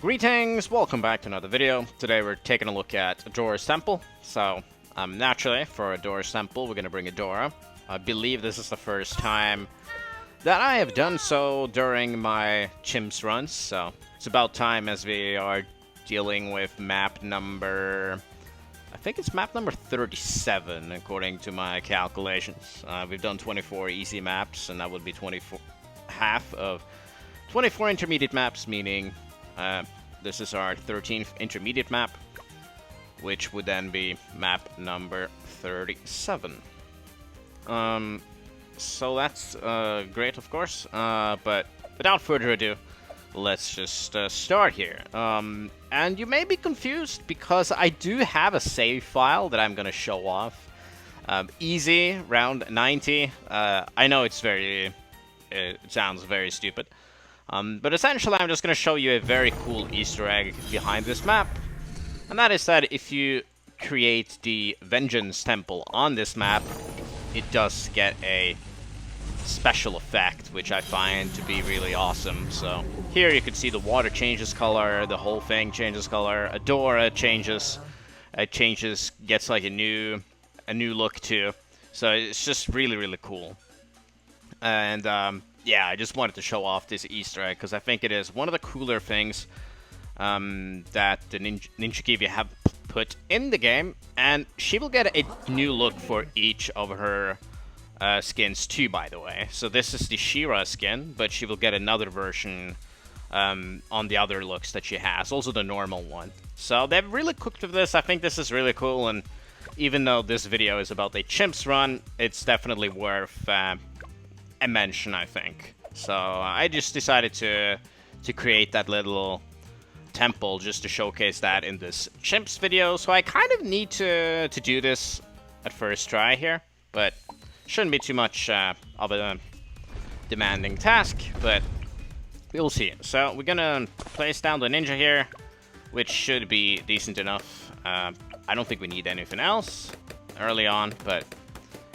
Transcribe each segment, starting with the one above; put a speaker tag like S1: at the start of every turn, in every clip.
S1: Greetings, welcome back to another video. Today we're taking a look at Adora's temple. So, naturally, for Adora's temple, we're going to bring Adora. I believe this is the first time that I have done so during my CHIMPS runs, so it's about time as we are dealing with map number... I think it's map number 37, according to my calculations. We've done 24 easy maps, and that would be half of 24 intermediate maps, meaning... this is our 13th intermediate map, which would then be map number 37. So that's great, of course, but without further ado, let's just start here. And you may be confused because I do have a save file that I'm gonna show off. Easy, round 90. I know it sounds very stupid. But essentially, I'm just going to show you a very cool Easter egg behind this map. And that is that if you create the Vengeance Temple on this map, it does get a special effect, which I find to be really awesome. So here you can see the water changes color, the whole thing changes color, Adora changes, gets like a new look too. So it's just really cool. And yeah, I just wanted to show off this Easter egg because I think it is one of the cooler things that the Ninja Kiwi have put in the game, and she will get a new look for each of her skins too, by the way. So this is the Shira skin, but she will get another version on the other looks that she has, also the normal one. So they've really cooked with this. I think this is really cool, and even though this video is about a CHIMPS run, it's definitely worth a mention, I think. So I just decided to create that little temple just to showcase that in this CHIMPS video. So I kind of need to do this at first try here, but shouldn't be too much of a demanding task, but we'll see. So we're gonna place down the ninja here, which should be decent enough. I don't think we need anything else early on, but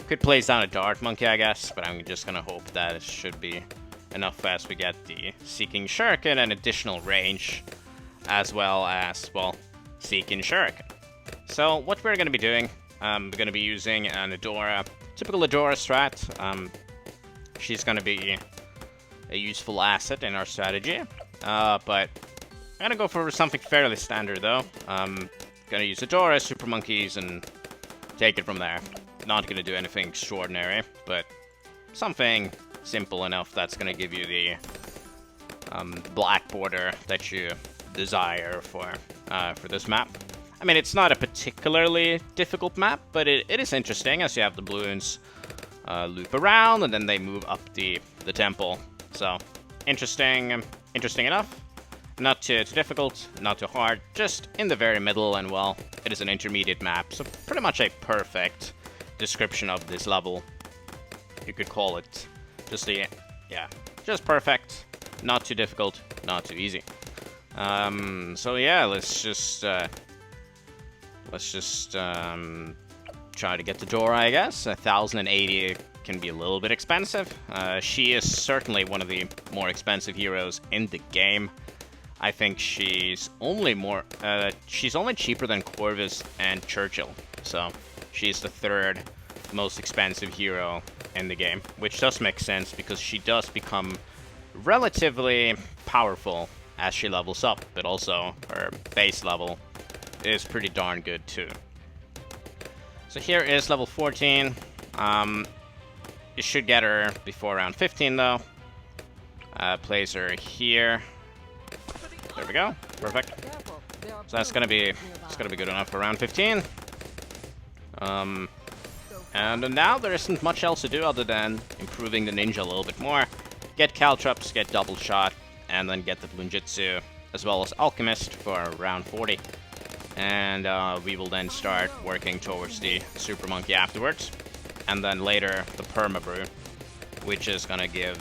S1: could place down a dart monkey, I guess, but I'm just gonna hope that it should be enough as we get the Seeking Shuriken and additional range, as well as, well, Seeking Shuriken. So what we're gonna be doing, we're gonna be using an Adora, typical Adora strat. She's gonna be a useful asset in our strategy, but I'm gonna go for something fairly standard though. Gonna use Adora, Super Monkeys, and take it from there. Not going to do anything extraordinary, but something simple enough that's going to give you the black border that you desire for this map. I mean, it's not a particularly difficult map, but it is interesting as you have the Bloons loop around and then they move up the temple. So interesting enough. Not too difficult, not too hard, just in the very middle, and well, it is an intermediate map, so pretty much a perfect description of this level, you could call it. Just perfect, not too difficult, not too easy. So yeah, let's just try to get the Dora, I guess. 1,080 can be a little bit expensive. She is certainly one of the more expensive heroes in the game. I think she's only cheaper than Corvus and Churchill, so she's the third most expensive hero in the game, which does make sense because she does become relatively powerful as she levels up, but also her base level is pretty darn good too. So here is level 14. You should get her before round 15 though. Place her here. There we go. Perfect. So that's gonna be good enough for round 15. And now there isn't much else to do other than improving the ninja a little bit more. Get Caltrops, get Double Shot, and then get the Bloonjitsu, as well as Alchemist for round 40. And we will then start working towards the Super Monkey afterwards. And then later, the Permabrew, which is gonna give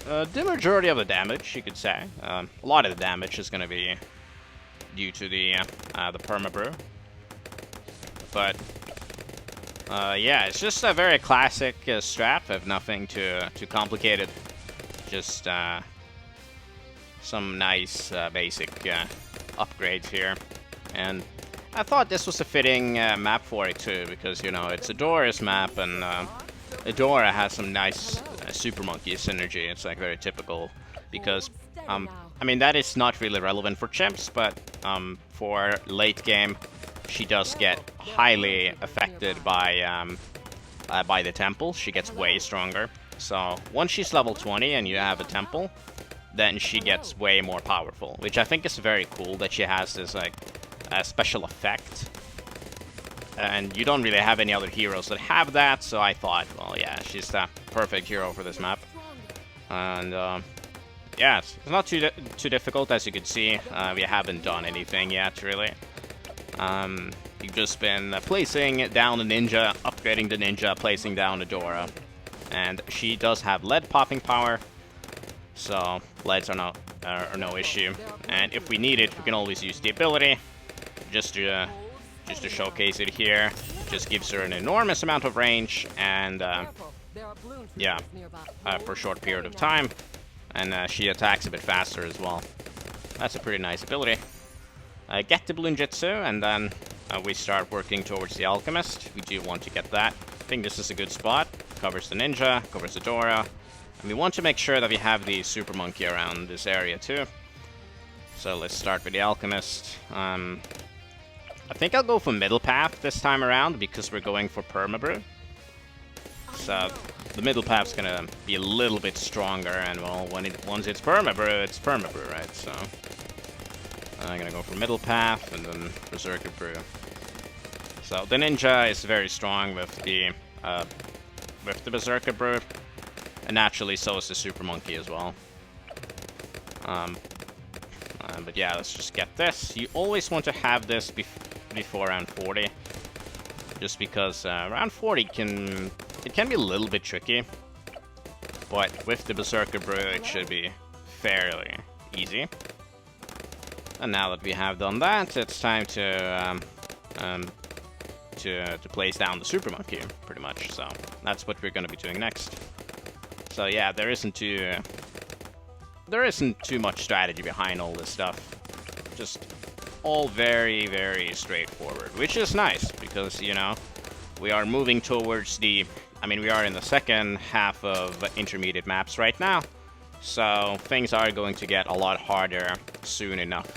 S1: the majority of the damage, you could say. A lot of the damage is gonna be due to the Permabrew. But yeah, it's just a very classic strat of nothing too complicated. Just some nice basic upgrades here. And I thought this was a fitting map for it too, because, you know, it's Adora's map, and Adora has some nice Super Monkey synergy. It's like very typical, because, I mean, that is not really relevant for Chimps, but for late game, she does get highly affected by the temple. She gets way stronger. So once she's level 20 and you have a temple, then she gets way more powerful, which I think is very cool that she has this like special effect. And you don't really have any other heroes that have that, so I thought, well, yeah, she's the perfect hero for this map. And yeah, it's not too difficult, as you can see. We haven't done anything yet, really. We've just been placing down the ninja, upgrading the ninja, placing down Adora. And she does have lead popping power, so leads are no issue. And if we need it, we can always use the ability, just to showcase it here. Just gives her an enormous amount of range, and yeah, for a short period of time. And she attacks a bit faster as well. That's a pretty nice ability. Get the Bloon Jitsu, and then we start working towards the Alchemist. We do want to get that. I think this is a good spot. Covers the ninja, covers Adora. And we want to make sure that we have the Super Monkey around this area too. So let's start with the Alchemist. I think I'll go for middle path this time around, because we're going for Permabrew. So the middle path's gonna be a little bit stronger, and well, once it's Permabrew, right? So I'm gonna go for middle path and then Berserker Brew. So the ninja is very strong with the Berserker Brew, and naturally so is the Super Monkey as well. But yeah, let's just get this. You always want to have this before round 40, just because round 40 can be a little bit tricky, but with the Berserker Brew it should be fairly easy. And now that we have done that, it's time to place down the Super Monkey, pretty much. So that's what we're going to be doing next. So yeah, there isn't too much strategy behind all this stuff. Just all very, very straightforward, which is nice, because, you know, we are moving towards we are in the second half of intermediate maps right now, so things are going to get a lot harder soon enough,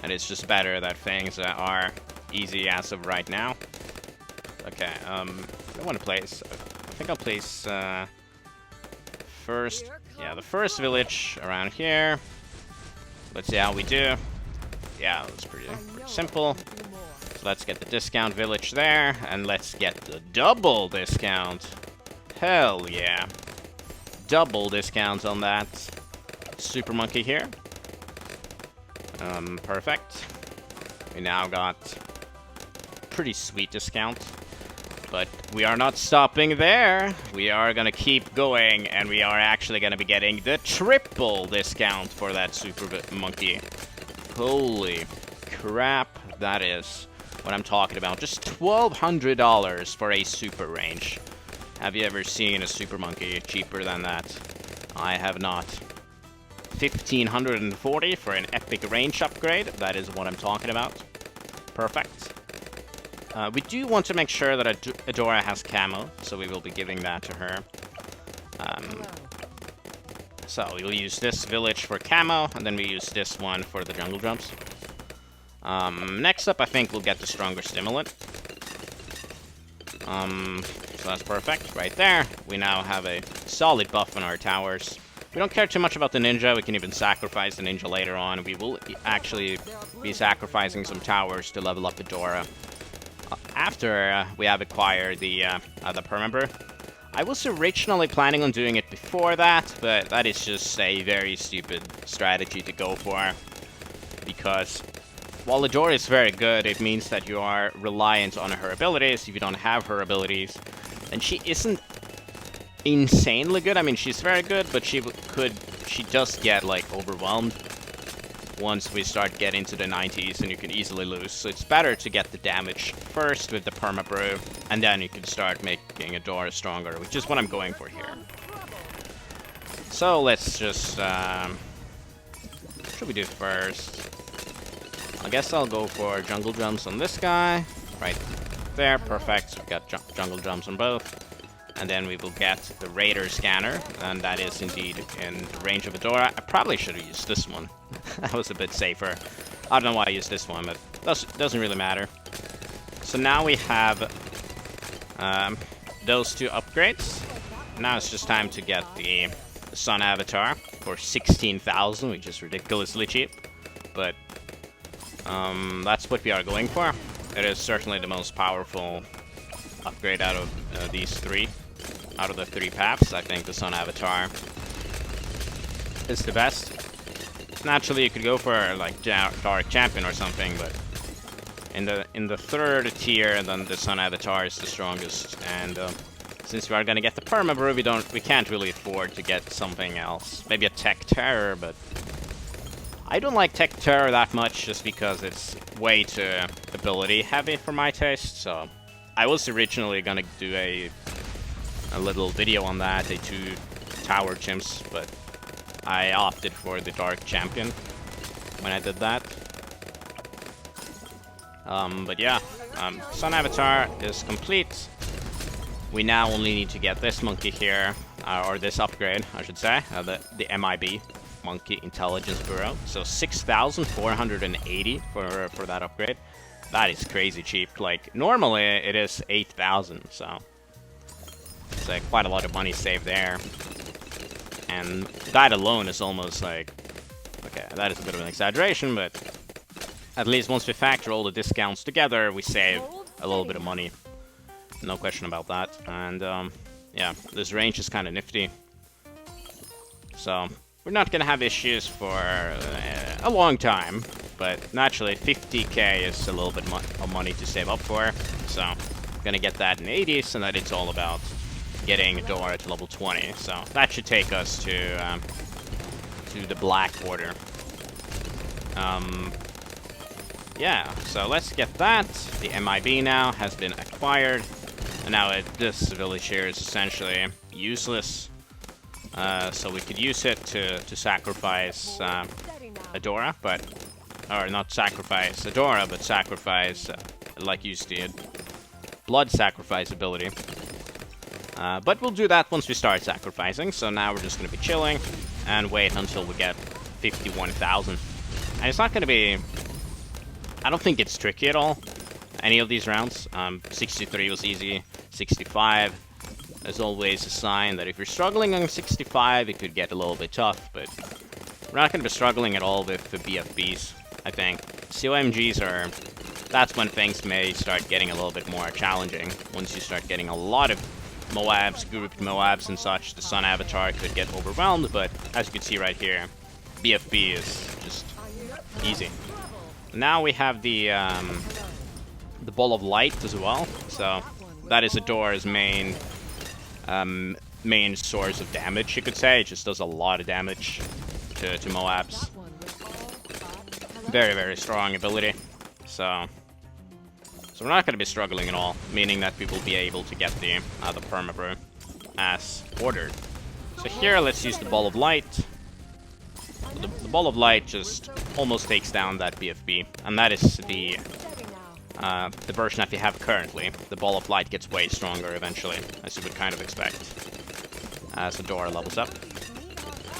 S1: and it's just better that things are easy as of right now. Okay, I want to place, I think I'll place first, yeah, the first village around here. Let's see how we do. Yeah, that's pretty simple. So let's get the discount village there, and let's get the double discount. Hell yeah. Double discount on that Super Monkey here. Perfect. We now got pretty sweet discount. But we are not stopping there. We are gonna keep going, and we are actually gonna be getting the triple discount for that Super Monkey. Holy crap, that is what I'm talking about. Just $1,200 for a super range. Have you ever seen a Super Monkey cheaper than that? I have not. $1,540 for an epic range upgrade. That is what I'm talking about. Perfect. We do want to make sure that Adora has camo, so we will be giving that to her. So we'll use this village for camo, and then we use this one for the jungle drums. Next up, I think we'll get the stronger stimulant. So that's perfect, right there. We now have a solid buff on our towers. We don't care too much about the ninja. We can even sacrifice the ninja later on. We will actually be sacrificing some towers to level up Adora. After we have acquired the Permabrew. I was originally planning on doing it before that, but that is just a very stupid strategy to go for. Because while Adora is very good, it means that you are reliant on her abilities. If you don't have her abilities, then she isn't insanely good. I mean, she's very good, but she does get, like, overwhelmed once we start getting to the 90s, and you can easily lose. So it's better to get the damage first with the Permabrew, and then you can start making Adora stronger, which is what I'm going for here. So let's just should we do first? I guess I'll go for jungle jumps on this guy. Right there, perfect. We got jungle jumps on both. And then we will get the Raider scanner, and that is indeed in the range of Adora. I probably should have used this one. That was a bit safer. I don't know why I used this one, but doesn't really matter. So now we have those two upgrades. Now it's just time to get the Sun Avatar for 16,000, which is ridiculously cheap. But that's what we are going for. It is certainly the most powerful upgrade out of these three. Out of the three paths, I think the Sun Avatar is the best. Naturally, you could go for like Dark Champion or something, but in the third tier, then the Sun Avatar is the strongest. And since we are gonna get the Permabrew, we can't really afford to get something else. Maybe a Tech Terror, but I don't like Tech Terror that much, just because it's way too ability heavy for my taste. So I was originally gonna do a little video on that, a 2 tower chimps, but I opted for the Dark Champion when I did that. But yeah, Sun Avatar is complete. We now only need to get this monkey here, or this upgrade, I should say, the MIB, Monkey Intelligence Bureau. So 6,480 for that upgrade. That is crazy cheap. Like, normally it is 8,000, so it's quite a lot of money saved there. And that alone is almost like... Okay, that is a bit of an exaggeration, but at least once we factor all the discounts together, we save a little bit of money. No question about that. And, yeah, this range is kind of nifty. So, we're not going to have issues for a long time. But naturally, 50k is a little bit of money to save up for. So, I'm going to get that in 80s, and that it's all about getting Adora to level 20. So that should take us to the black border. Yeah, so let's get that. The MIB now has been acquired, and now this village here is essentially useless. So we could use it to sacrifice Adora, or not sacrifice Adora, but sacrifice, like use the blood sacrifice ability. But we'll do that once we start sacrificing, so now we're just going to be chilling and wait until we get 51,000. And it's not going to be... I don't think it's tricky at all, any of these rounds. 63 was easy, 65 is always a sign that if you're struggling on 65, it could get a little bit tough, but we're not going to be struggling at all with the BFBs, I think. COMGs are... That's when things may start getting a little bit more challenging. Once you start getting a lot of Moabs, grouped Moabs and such, the Sun Avatar could get overwhelmed, but as you can see right here, BFB is just easy. Now we have the Ball of Light as well, so that is Adora's main source of damage, you could say. It just does a lot of damage to Moabs. Very, very strong ability. So we're not going to be struggling at all, meaning that we will be able to get the Permabrew as ordered. So here, let's use the Ball of Light. The Ball of Light just almost takes down that BFB, and that is the version that we have currently. The Ball of Light gets way stronger eventually, as you would kind of expect, as Adora levels up.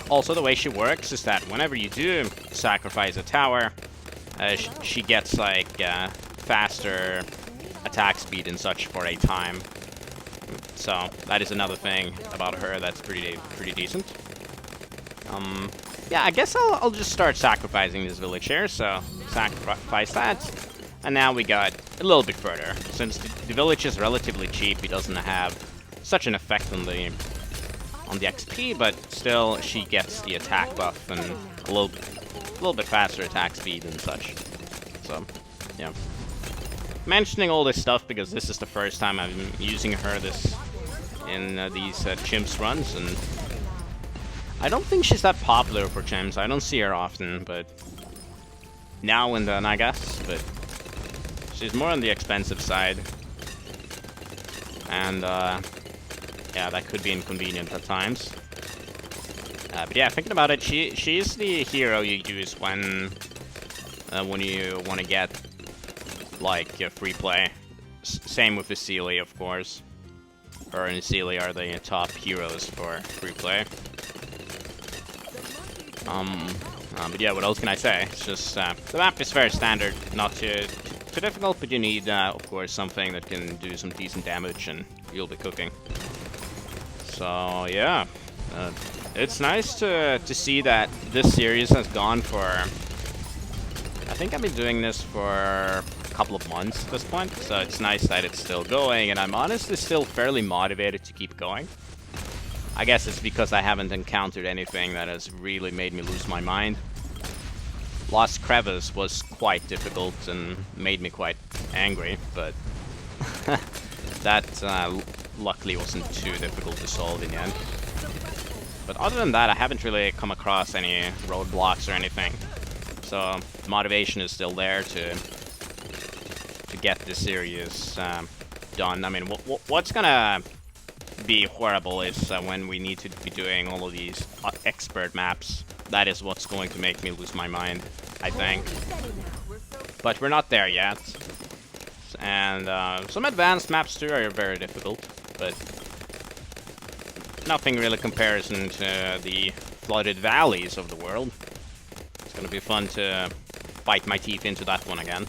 S1: Also, the way she works is that whenever you do sacrifice a tower, she gets like faster attack speed and such for a time. So that is another thing about her that's pretty decent. Yeah, I guess I'll just start sacrificing this village here. So sacrifice that, and now we got a little bit further. Since the village is relatively cheap, it doesn't have such an effect on the XP, but still she gets the attack buff and a little bit faster attack speed and such. So, yeah. Mentioning all this stuff because this is the first time I'm using her in these Chimps runs, and I don't think she's that popular for Chimps. I don't see her often, but now and then, I guess. But she's more on the expensive side, and yeah, that could be inconvenient at times. But yeah, thinking about it, she's the hero you use when you want to get like free play. Same with the Sealy, of course. Her and Sealy are the top heroes for free play. But yeah, what else can I say? It's just the map is very standard, not too difficult, but you need, of course, something that can do some decent damage, and you'll be cooking. So yeah, it's nice to see that this series has gone for. I think I've been doing this for a couple of months at this point, so it's nice that it's still going, and I'm honestly still fairly motivated to keep going. I guess it's because I haven't encountered anything that has really made me lose my mind. Lost Crevice was quite difficult and made me quite angry, but that luckily wasn't too difficult to solve in the end. But other than that, I haven't really come across any roadblocks or anything. So motivation is still there to get this series done. I mean, what's gonna be horrible is when we need to be doing all of these expert maps. That is what's going to make me lose my mind, I think. But we're not there yet. And some advanced maps too are very difficult, but nothing really comparison to the flooded valleys of the world. It's gonna be fun to bite my teeth into that one again.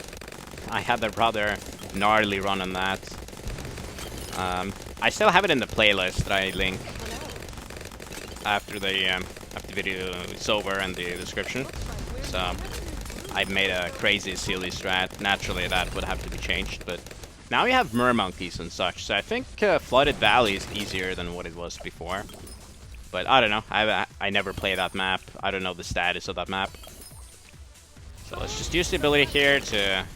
S1: I had a rather gnarly run on that. I still have it in the playlist that I link after the video is over in the description. So I've made a crazy Sealy strat. Naturally that would have to be changed, but now we have mermonkeys and such, so I think Flooded Valley is easier than what it was before. But I don't know, I never play that map. I don't know the status of that map. So let's just use the ability here to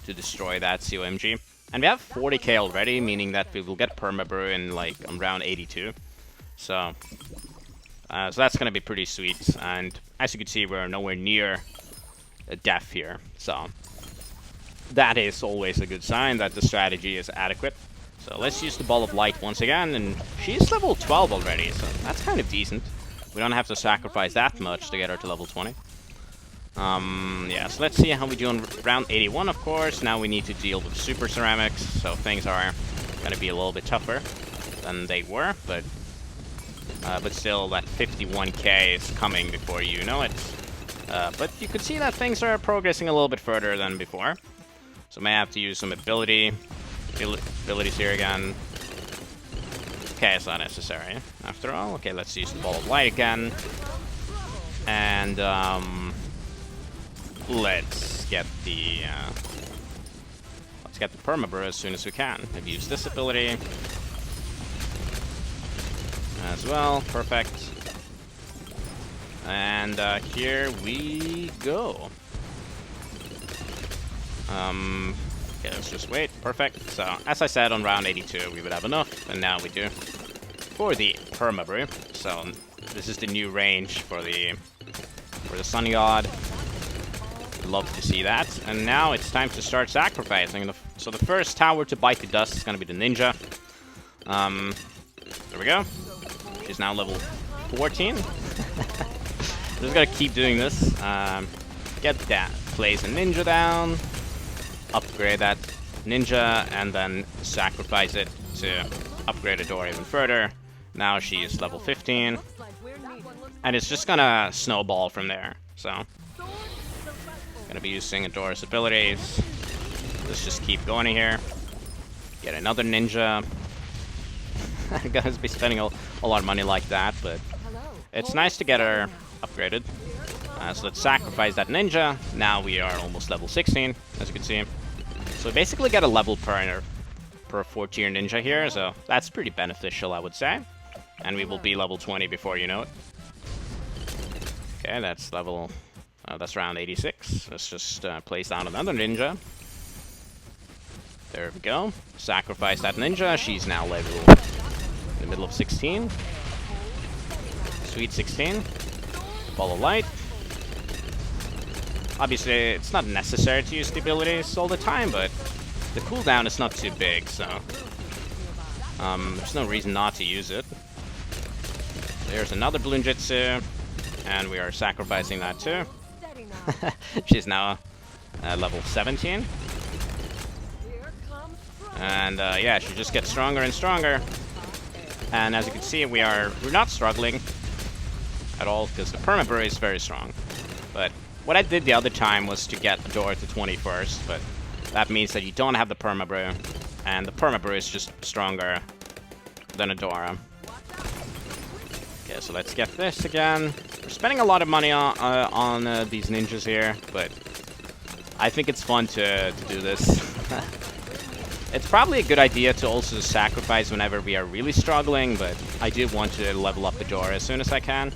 S1: destroy that COMG. And we have 40k already, meaning that we will get Permabrew in like around 82. So that's gonna be pretty sweet. And as you can see, we're nowhere near death here. So that is always a good sign that the strategy is adequate. So let's use the Ball of Light once again, and she's level 12 already, so that's kind of decent. We don't have to sacrifice that much to get her to level 20. Yeah, so let's see how we do on round 81, of course. Now we need to deal with Super Ceramics, so things are gonna be a little bit tougher than they were, but still that 51k is coming before you know it. But you could see that things are progressing a little bit further than before. So may have to use some abilities here again. Okay, it's not necessary after all. Okay, let's use the Ball of Light again. And let's get the Permabrew as soon as we can. Maybe use this ability as well. Perfect. And here we go. Okay, let's just wait. Perfect. So, as I said, on round 82 we would have enough, and now we do. For the Permabrew. So, this is the new range for the Sun God. Love to see that. And now it's time to start sacrificing. So the first tower to bite the dust is going to be the Ninja. There we go. She's now level 14. I'm just gonna keep doing this. Get that. Place a Ninja down. Upgrade that Ninja. And then sacrifice it to upgrade Adora even further. Now she is level 15. And it's just gonna snowball from there. So gonna be using Adora's abilities. Let's just keep going here. Get another Ninja. I'm gonna be spending a lot of money like that, but it's nice to get her upgraded. So let's sacrifice that Ninja. Now we are almost level 16, as you can see. So we basically get a level per 4-tier Ninja here, so that's pretty beneficial, I would say. And we will be level 20 before you know it. Okay, that's level... that's round 86. Let's just place down another Ninja. There we go. Sacrifice that Ninja. She's now level in the middle of 16. Sweet 16. Ball of Light. Obviously, it's not necessary to use the abilities all the time, but the cooldown is not too big, so there's no reason not to use it. There's another Bloon Jitsu, and we are sacrificing that too. She's now level 17. And yeah, she just gets stronger and stronger. And as you can see, we're not struggling at all because the Permabrew is very strong. But what I did the other time was to get Adora to 20 first, but that means that you don't have the Permabrew, and the Permabrew is just stronger than Adora. Okay, so let's get this again. We're spending a lot of money on these ninjas here, but I think it's fun to do this. It's probably a good idea to also sacrifice whenever we are really struggling, but I do want to level up Adora as soon as I can.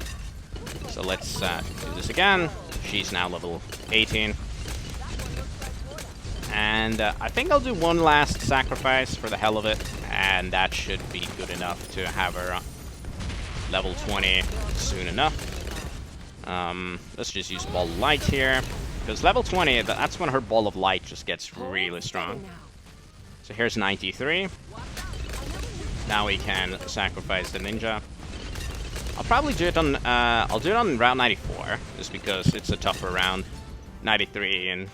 S1: So let's do this again. She's now level 18. And I think I'll do one last sacrifice for the hell of it, and that should be good enough to have her level 20 soon enough. Let's just use Ball of Light here, because level 20, that's when her Ball of Light just gets really strong. So here's 93. Now we can sacrifice the ninja. I'll probably do it on round 94, just because it's a tougher round. 93 and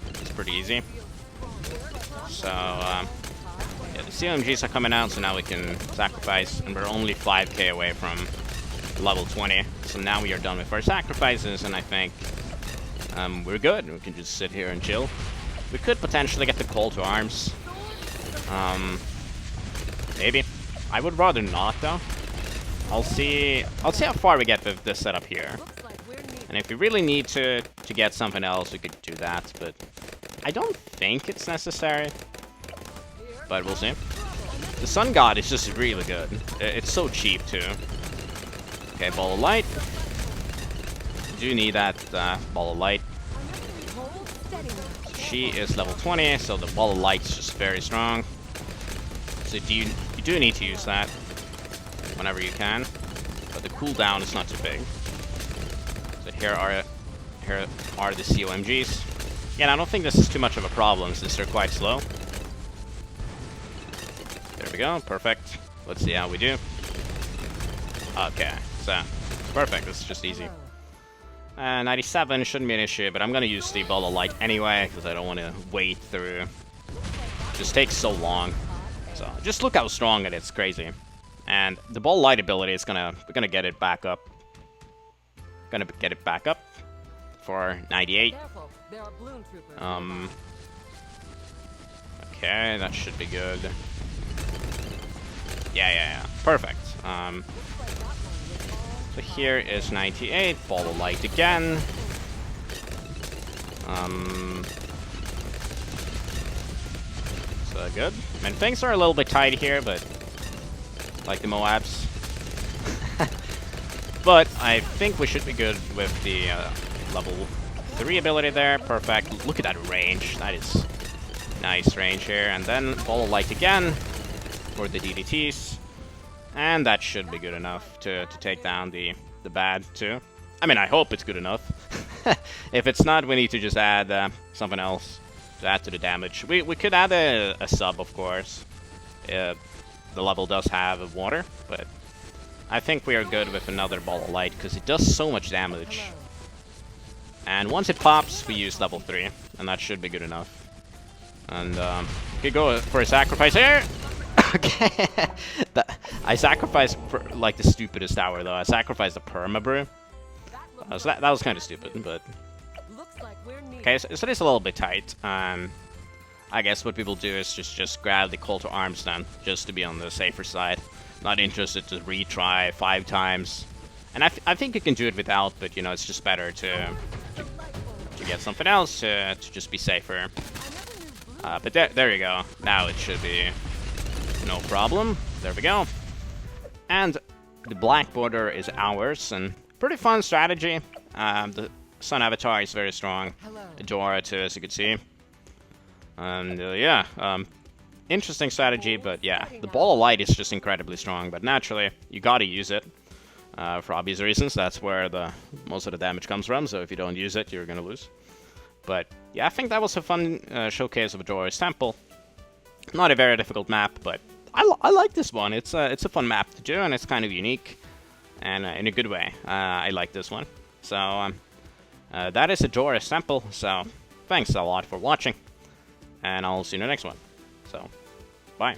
S1: it's pretty easy. So yeah, the CMGs are coming out, so now we can sacrifice, and we're only 5k away from level 20. So now we are done with our sacrifices, and I think we're good. We can just sit here and chill. We could potentially get the call to arms. Maybe. I would rather not, though. I'll see how far we get with this setup here. And if we really need to get something else, we could do that, but I don't think it's necessary. But we'll see. The Sun God is just really good. It's so cheap, too. Okay, Ball of Light. Do need that Ball of Light. She is level 20, so the Ball of Light's just very strong. So you do need to use that whenever you can, but the cooldown is not too big. So here are the COMGs. Yeah, I don't think this is too much of a problem since they're quite slow. There we go, perfect. Let's see how we do. Okay, so perfect. It's just easy. 97 shouldn't be an issue, but I'm gonna use the Ball of Light anyway because I don't want to wait through. It just takes so long. So just look how strong it is. It's crazy. And the Ball of Light ability is we're gonna get it back up. Gonna get it back up for 98. Okay, that should be good. Yeah. Perfect. So here is 98. Ball of Light again. So good. I mean, things are a little bit tight here, but like the Moabs. But I think we should be good with the level 3 ability there. Perfect. Look at that range. That is nice range here. And then Ball of Light again for the DDTs. And that should be good enough to take down the bad too. I mean, I hope it's good enough. If it's not, we need to just add something else to add to the damage. We could add a sub, of course. The level does have water, but I think we are good with another Ball of Light because it does so much damage. And once it pops, we use level 3, and that should be good enough. And we could go for a sacrifice here. Okay. I sacrificed like the stupidest tower though. I sacrificed the Permabrew. So that was kind of stupid, but okay. So it is a little bit tight. I guess what people do is just grab the call to arms then, just to be on the safer side. Not interested to retry 5 times. And I think you can do it without, but you know it's just better to get something else to just be safer. But there you go. Now it should be no problem. There we go. And the black border is ours, and pretty fun strategy. The Sun Avatar is very strong. Adora too, as you can see. And yeah, interesting strategy, but yeah, the Ball of Light is just incredibly strong, but naturally, you gotta use it. For obvious reasons, that's where most of the damage comes from, so if you don't use it, you're gonna lose. But yeah, I think that was a fun showcase of Adora's Temple. Not a very difficult map, but I like this one. It's a fun map to do, and it's kind of unique.
S2: and in a good way. I like this one. So that is Adora's sample. So thanks a lot for watching, and I'll see you in the next one. So bye.